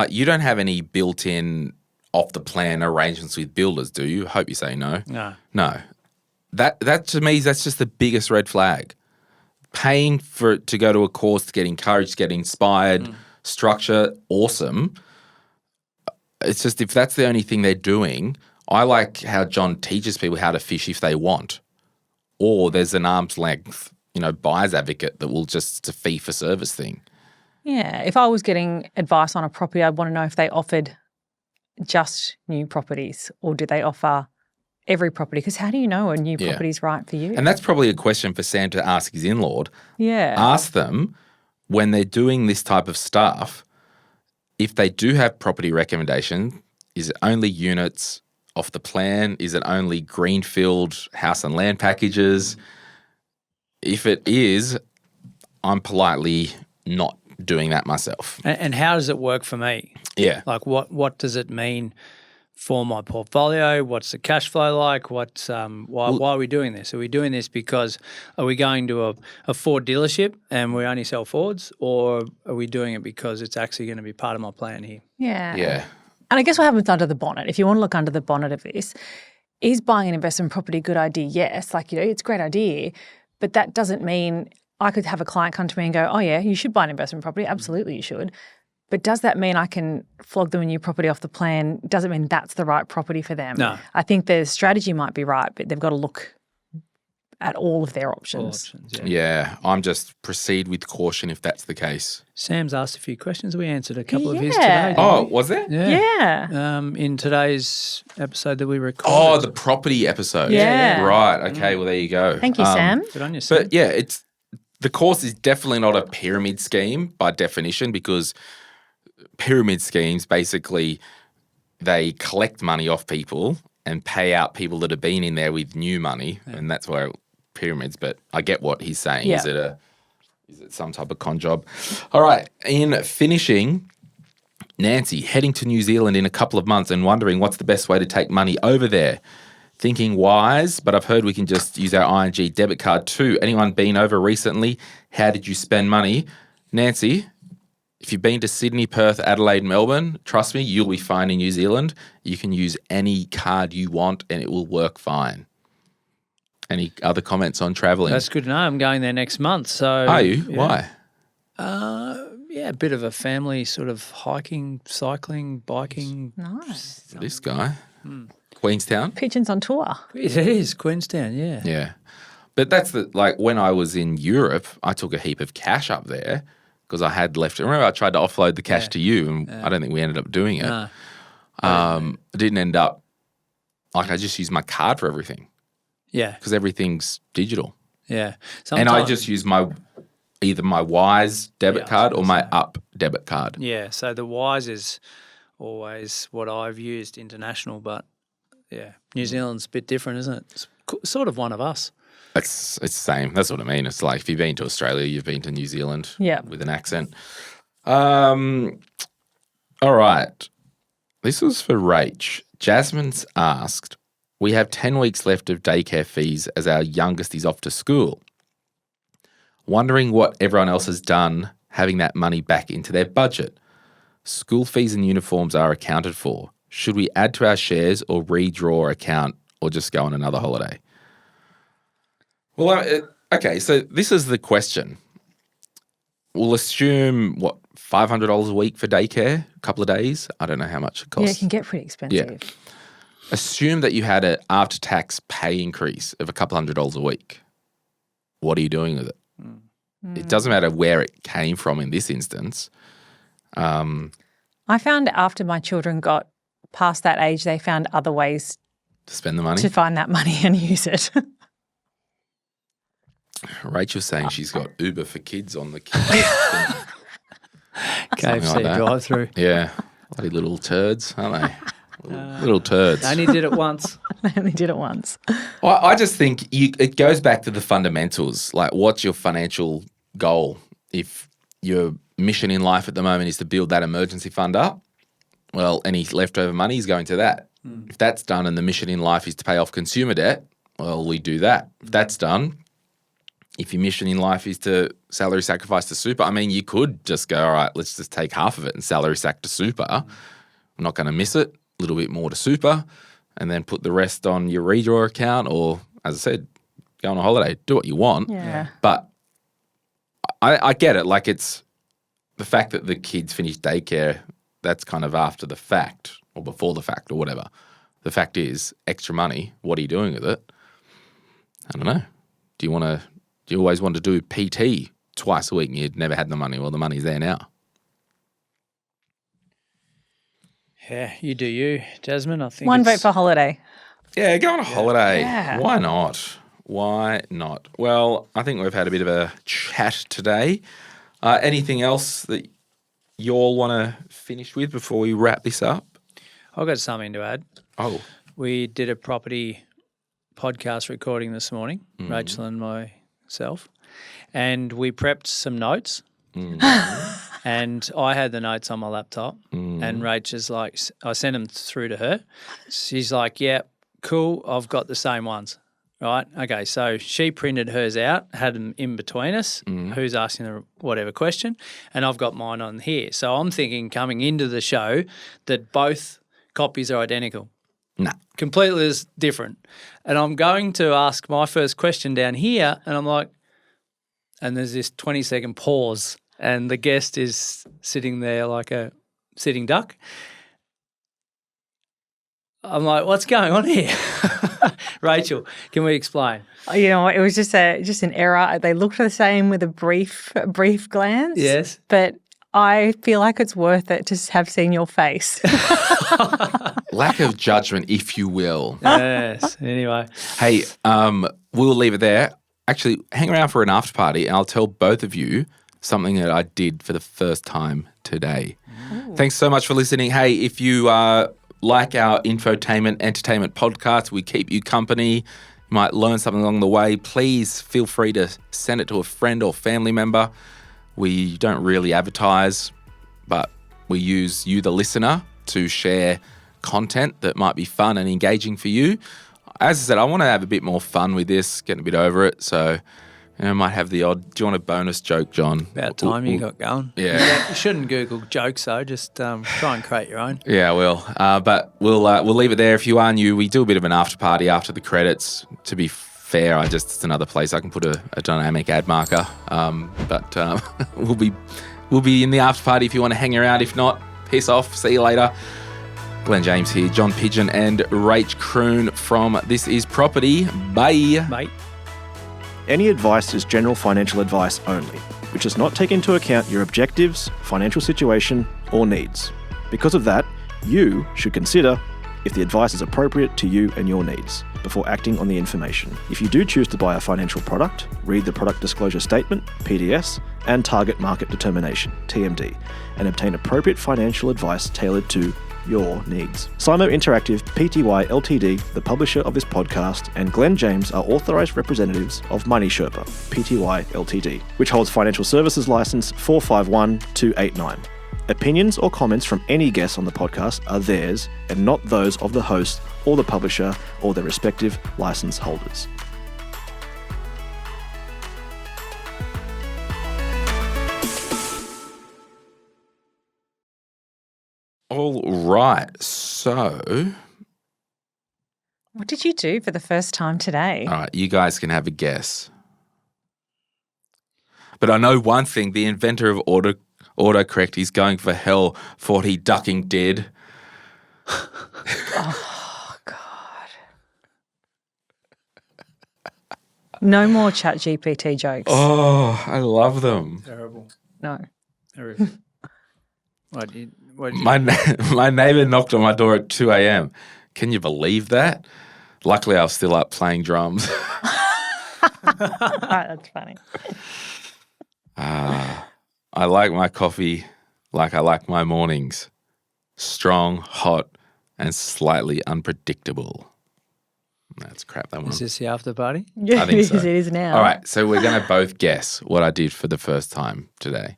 you don't have any built-in off-the-plan arrangements with builders, do you? Hope you say no. No. That to me, that's just the biggest red flag. Paying to go to a course, to get encouraged, get inspired, structure, awesome. It's just, if that's the only thing they're doing, I like how John teaches people how to fish if they want. Or there's an arm's length, buyer's advocate that will just, it's a fee for service thing. Yeah. If I was getting advice on a property, I'd want to know if they offered just new properties, or do they offer every property? Because how do you know a new property is right for you? And that's probably a question for Sam to ask his in-law. Yeah. Ask them, when they're doing this type of stuff, if they do have property recommendation, is it only units off the plan? Is it only greenfield house and land packages? If it is, I'm politely not doing that myself. And how does it work for me? Yeah. Like what does it mean for my portfolio? What's the cash flow like? What's why are we doing this? Are we doing this because are we going to a Ford dealership and we only sell Fords, or are we doing it because it's actually going to be part of my plan here? Yeah. Yeah. And I guess what happens under the bonnet, if you want to look under the bonnet of this, is buying an investment property a good idea? Yes. Like, it's a great idea, but that doesn't mean I could have a client come to me and go, oh, yeah, you should buy an investment property. Absolutely, you should. But does that mean I can flog them a new property off the plan? Doesn't mean that's the right property for them. No. I think their strategy might be right, but they've got to look at all of their options. All options, yeah. Yeah. I'm just proceed with caution if that's the case. Sam's asked a few questions. We answered a couple of his Yeah. today. Oh, was there? Yeah. In today's episode that we recorded. Oh, the property episode. Yeah. Right. Okay. Well, there you go. Thank you, Sam. Good on you, Sam. But yeah, the course is definitely not a pyramid scheme by definition, because pyramid schemes basically they collect money off people and pay out people that have been in there with new money, and that's why pyramids. But I get what he's saying. Yeah. Is it some type of con job? All right. In finishing, Nancy heading to New Zealand in a couple of months and wondering what's the best way to take money over there. Thinking wise, but I've heard we can just use our ING debit card too. Anyone been over recently? How did you spend money? Nancy, if you've been to Sydney, Perth, Adelaide, Melbourne, trust me, you'll be fine in New Zealand. You can use any card you want and it will work fine. Any other comments on travelling? That's good to know. I'm going there next month. So Are you? yeah. Why? Yeah, a bit of a family sort of hiking, cycling, biking. Nice. This guy. Queenstown? Pigeons on tour. It is Queenstown, yeah. Yeah. But that's when I was in Europe, I took a heap of cash up there because I had left. Remember, I tried to offload the cash to you, and I don't think we ended up doing it. No. I didn't end up, I just used my card for everything Yeah, because everything's digital. yeah. And I just use either my Wise debit Yeah, I was card or gonna my Up debit card. Yeah, so the Wise is always what I've used international, but yeah, New Zealand's a bit different, isn't it? It's sort of one of us. It's the same. That's what I mean. It's like if you've been to Australia, you've been to New Zealand with an accent. All right. This was for Rach. Jasmine's asked, we have 10 weeks left of daycare fees as our youngest is off to school. Wondering what everyone else has done having that money back into their budget. School fees and uniforms are accounted for. Should we add to our shares or redraw our account or just go on another holiday? Well, okay, so this is the question. We'll assume, $500 a week for daycare, a couple of days? I don't know how much it costs. Yeah, it can get pretty expensive. Yeah. Assume that you had an after-tax pay increase of a couple $100 a week. What are you doing with it? It doesn't matter where it came from in this instance. I found after my children got past that age, they found other ways To spend the money? to find that money and use it. Rachel's saying she's got Uber for kids on the kids. KFC like that. drive-through. Yeah. Bloody little turds, aren't they? Little turds. Only did it once. I only did it once. I just think it goes back to the fundamentals. Like, what's your financial goal? If your mission in life at the moment is to build that emergency fund up, well, any leftover money is going to that. If that's done and the mission in life is to pay off consumer debt, well, we do that. If that's done, if your mission in life is to salary sacrifice to super, I mean, you could just go, all right, let's just take half of it and salary sack to super. I'm not going to miss it. A little bit more to super, and then put the rest on your redraw account, or, as I said, go on a holiday. Do what you want. Yeah. But I get it. Like, it's the fact that the kids finish daycare, that's kind of after the fact or before the fact or whatever. The fact is, extra money, what are you doing with it? I don't know. Do you always want to do PT twice a week and you'd never had the money? Well, the money's there now. Yeah, you do you, Jasmine. I think One it's- vote for holiday. Yeah, go on a holiday. Yeah. Why not? Why not? Well, I think we've had a bit of a chat today. Anything else that you all want to finish with before we wrap this up? I've got something to add. Oh, We did a property podcast recording this morning, Rachel and myself, and we prepped some notes. And I had the notes on my laptop, and Rach is like, I sent them through to her. She's like, yeah, cool, I've got the same ones. Right. Okay. So she printed hers out, had them in between us, who's asking the whatever question, and I've got mine on here. So I'm thinking coming into the show that both copies are identical. No. Completely different. And I'm going to ask my first question down here, and I'm like, and there's this 20-second pause, and the guest is sitting there like a sitting duck. I'm like, what's going on here? Rachel, can we explain? You know, it was just an error. They looked the same with a brief glance. Yes. But I feel like it's worth it to have seen your face. Lack of judgment, if you will. Yes. Anyway. Hey, we'll leave it there. Actually, hang around for an after party and I'll tell both of you something that I did for the first time today. Ooh. Thanks so much for listening. Hey, if you like our infotainment, entertainment podcast, we keep you company. You might learn something along the way. Please feel free to send it to a friend or family member. We don't really advertise, but we use you, the listener, to share content that might be fun and engaging for you. As I said, I want to have a bit more fun with this, getting a bit over it. So, I might have the odd, do you want a bonus joke, John? About time you got going. Yeah. You shouldn't Google jokes, though. Just try and create your own. Yeah, I will. But we'll leave it there. If you are new, we do a bit of an after party after the credits. To be fair, it's another place I can put a dynamic ad marker. But we'll be in the after party if you want to hang around. If not, piss off. See you later. Glen James here, John Pidgeon and Rach Kroon from This Is Property. Bye. Bye. Any advice is general financial advice only, which does not take into account your objectives, financial situation, or needs. Because of that, you should consider if the advice is appropriate to you and your needs before acting on the information. If you do choose to buy a financial product, read the Product Disclosure Statement, PDS, and Target Market Determination, TMD, and obtain appropriate financial advice tailored to your needs. Simo Interactive Pty Ltd, the publisher of this podcast, and Glen James are authorised representatives of Money Sherpa Pty Ltd, which holds financial services license 451289. Opinions or comments from any guests on the podcast are theirs and not those of the host or the publisher or their respective license holders. All right. So, What did you do for the first time today? all right, you guys can have a guess. But I know one thing, the inventor of autocorrect is going for hell for what he ducking did. Oh, God. No more ChatGPT jokes. Oh, I love them. Terrible. No. Horrific. What did you My neighbour knocked on my door at 2 a.m. Can you believe that? Luckily, I was still up playing drums. That's funny. I like my coffee like I like my mornings. Strong, hot, and slightly unpredictable. That's crap. That one. Is this the after party? Yeah, I think so. It is now. All right, so we're going to both guess what I did for the first time today.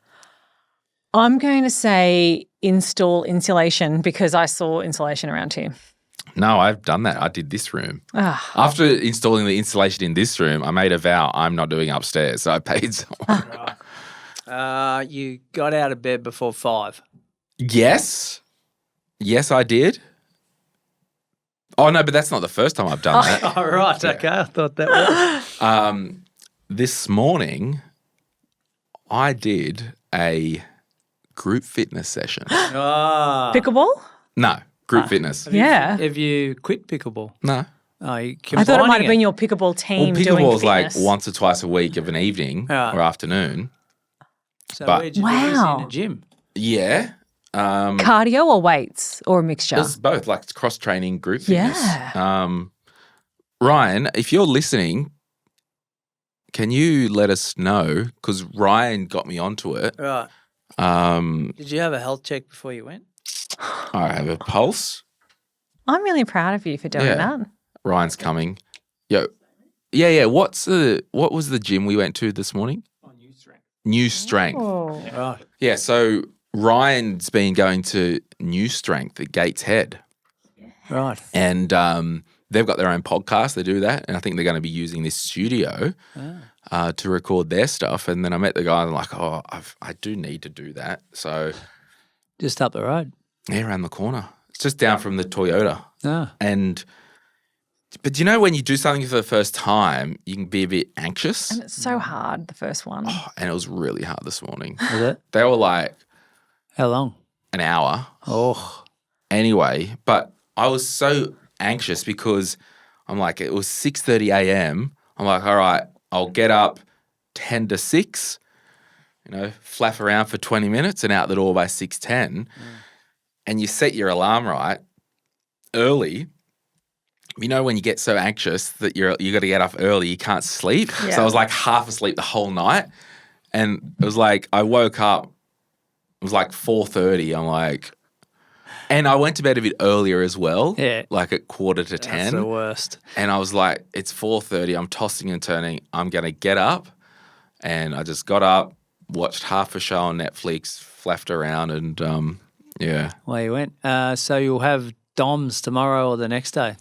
I'm going to say install insulation because I saw insulation around here. No, I've done that. I did this room. Ah. After installing the insulation in this room, I made a vow I'm not doing upstairs. So I paid someone. You got out of bed before 5. Yes. Yes, I did. Oh, no, but that's not the first time I've done that. Oh, right. Okay. I thought that was. This morning, I did a group fitness session. Pickleball? No, group fitness. Yeah. Have you quit pickleball? No. Oh, you I thought it might have been your pickleball team Well, doing pickleball's fitness. like once or twice a week of an evening Right. or afternoon. So but- where'd you do this Wow. in a gym? Yeah. Cardio or weights or a mixture? It's both, like it's cross-training group fitness. Yeah. Ryan, if you're listening, can you let us know? Because Ryan got me onto it. Right. I Did you have a health check before you went? have a pulse. I'm really proud of you for doing Yeah. that. Ryan's coming. Yo, yeah. What was the gym we went to this morning? On New Strength. Oh. Right. Yeah, so Ryan's been going to New Strength at Gates Head. Right. And they've got their own podcast. They do that. And I think they're going to be using this studio to record their stuff. And then I met the guy and I'm like, I do need to do that. So Just up the road. yeah, around the corner. It's just down from the Toyota. Ah. But you know when you do something for the first time, you can be a bit anxious. And it's so hard, the first one. And it was really hard this morning. Was it? They were like How long? an hour. Oh. Anyway, but I was so anxious because I'm like, it was 6:30 a.m. I'm like, all right, I'll get up 10 to 6, flaff around for 20 minutes and out the door by 6:10. And you set your alarm right early. When you get so anxious that you got to get up early, you can't sleep. Yeah. So I was like half asleep the whole night. And it was like I woke up, it was like 4:30. I'm like, and I went to bed a bit earlier as well, like at 9:45. That's the worst. And I was like, it's 4:30. I'm tossing and turning. I'm going to get up. And I just got up, watched half a show on Netflix, flapped around, and yeah. Well, you went. So you'll have DOMs tomorrow or the next day?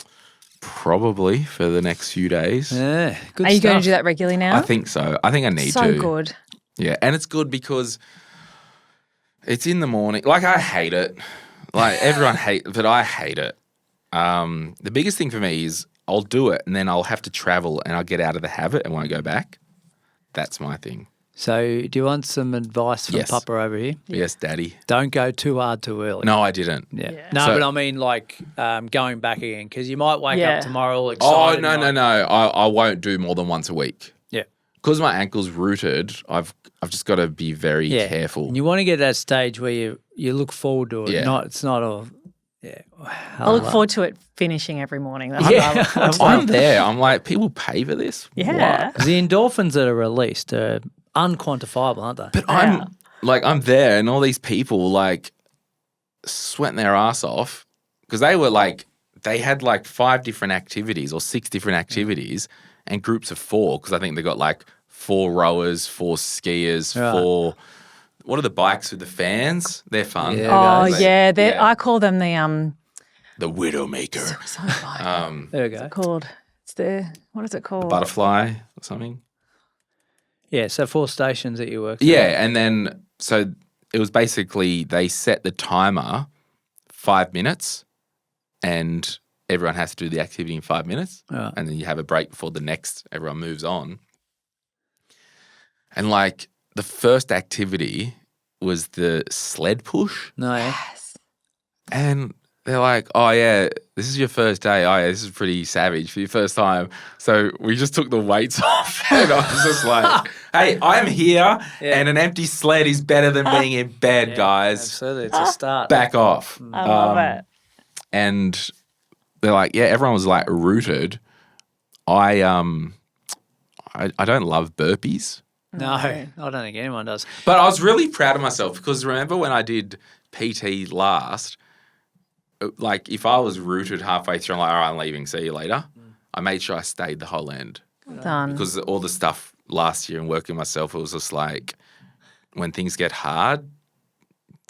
Probably for the next few days. Yeah, good Are you stuff. going to do that regularly now? I think so. I think I need to. So good. Yeah, and it's good because it's in the morning. Like, I hate it. Like, everyone hates it, but I hate it. The biggest thing for me is I'll do it and then I'll have to travel and I'll get out of the habit and won't go back. That's my thing. So do you want some advice from Yes. Papa over here? Yes, Daddy. Don't go too hard too early. No, I didn't. Yeah. Yeah. No, So- but I mean like going back again because you might wake Yeah. up tomorrow Oh, excited. no. I won't do more than once a week. Yeah. Because my ankle's rooted, I've just got to be very Yeah. careful. And you want to get to that stage where you look forward to it. Yeah. It's not a yeah. I look forward to it finishing every morning. That's what I look forward to. I'm there. I'm like, people pay for this? Yeah. What? The endorphins that are released are unquantifiable, aren't they? But I'm there and all these people like sweating their ass off because they had like 5 different activities or 6 different activities and groups of 4 because I think they got like 4 rowers, 4 skiers, Right. 4. What are the bikes with the fans? They're fun. Yeah. Oh, guys. yeah. Yeah. I call them the The Widowmaker. There we go. What's it called? It's what is it called? Butterfly or something. Yeah, so 4 stations that you work. Yeah, and then so it was basically they set the timer 5 minutes and everyone has to do the activity in 5 minutes. Right. And then you have a break before the next, everyone moves on. And like the first activity was the sled push. No, yeah. And they're like, oh, yeah, this is your first day. Oh, yeah, this is pretty savage for your first time. So we just took the weights off. And I was just like, hey, I'm here and an empty sled is better than being in bed, guys. Absolutely, it's a start. Back off. I love it. And they're like, yeah, everyone was like rooted. I don't love burpees. No, I don't think anyone does. But I was really proud of myself because remember when I did PT last, like if I was rooted halfway through, I'm like, all right, I'm leaving, see you later. I made sure I stayed the whole end Done. because all the stuff last year and working myself, it was just like when things get hard,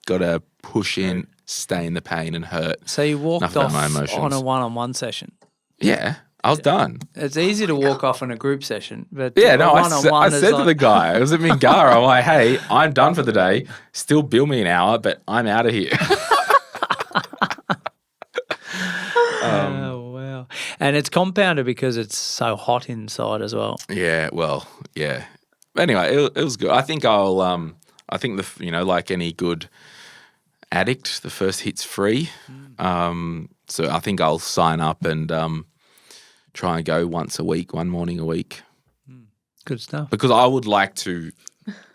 got to push in, stay in the pain and hurt. So you walked Enough about off my emotions. on a one-on-one session. Yeah, I was done. It's easy to walk off in a group session, but Yeah, no, I one-on-one is said to like- the guy, it was at Mingara, I'm like, hey, I'm done for the day. Still bill me an hour, but I'm out of here. Oh wow! And it's compounded because it's so hot inside as well. Yeah, well, yeah. Anyway, it was good. I think like any good addict, the first hit's free. So I think I'll sign up and try and go once a week, one morning a week, Good stuff. because I would like to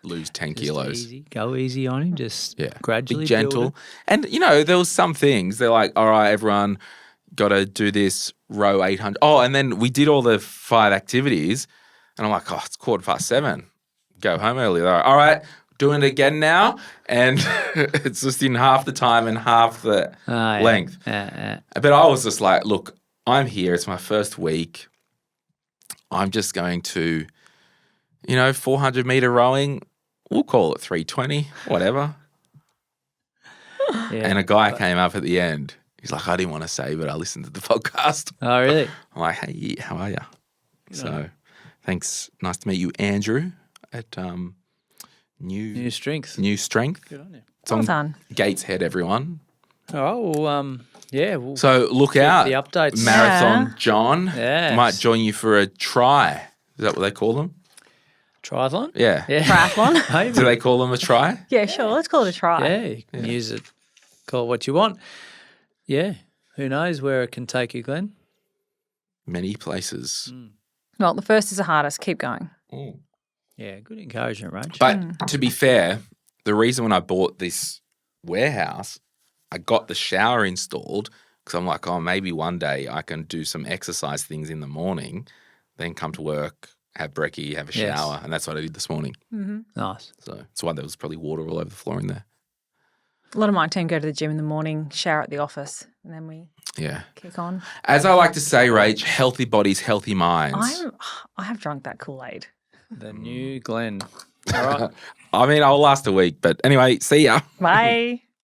lose 10 Just kilos. easy. Go easy on him. Just gradually be gentle. build And there was some things they're like, all right, everyone got to do this row 800. Oh, and then we did all the 5 activities, and I'm like, oh, it's 7:15. Go home early. They're like, all right, doing it again now, and it's just in half the time and half the it. Yeah. length. Yeah. But I was just like, look, I'm here. It's my first week. I'm just going to, 400 meter rowing. we'll call it 320, whatever. Yeah. And a guy came up at the end. He's like, I didn't want to say, but I listened to the podcast. Oh, really? I'm like, hey, how are you? So thanks. Nice to meet you, Andrew, at New strength. New Strength. Good on you. It's Well on done. Gateshead, everyone. Oh, well, yeah. We'll So look out. the updates. Marathon Yeah. John Yes. might join you for a try. Is that what they call them? Triathlon? Yeah. Yeah. Triathlon. Maybe. Do they call them a try? Yeah, sure. Let's call it a try. Yeah, you can use it. Call it what you want. Yeah. Who knows where it can take you, Glenn? Many places. Well, the first is the hardest. Keep going. Yeah, good encouragement, Rach. But to be fair, the reason when I bought this warehouse, I got the shower installed because I'm like, oh, maybe one day I can do some exercise things in the morning, then come to work, have brekkie, have a Yes. shower. And that's what I did this morning. Nice. So that's why there was probably water all over the floor in there. A lot of my team go to the gym in the morning, shower at the office, and then we Yeah. kick on. As I like to say, Rach, healthy bodies, healthy minds. I have drunk that Kool-Aid. The new Glenn. All right. I mean, I'll last a week, but anyway, see ya. Bye.